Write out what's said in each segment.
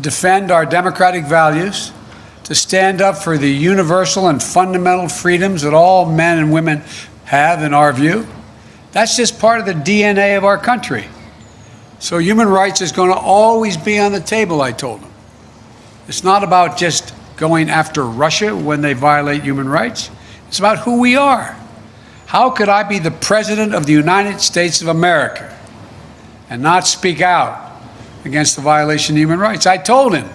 defend our democratic values, to stand up for the universal and fundamental freedoms that all men and women have, in our view. That's just part of the DNA of our country. So human rights is going to always be on the table, I told them. It's not about just going after Russia when they violate human rights. It's about who we are. How could I be the President of the United States of America and not speak out against the violation of human rights? I told him.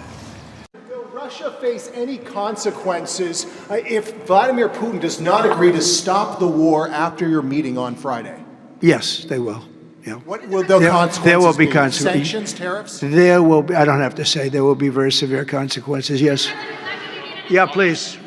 Will Russia face any consequences if Vladimir Putin does not agree to stop the war after your meeting on Friday? Yes, they will. Yeah. What will the consequences There will be be? consequences. Sanctions, tariffs? There will be, I don't have to say, there will be very severe consequences, yes. Yeah, please.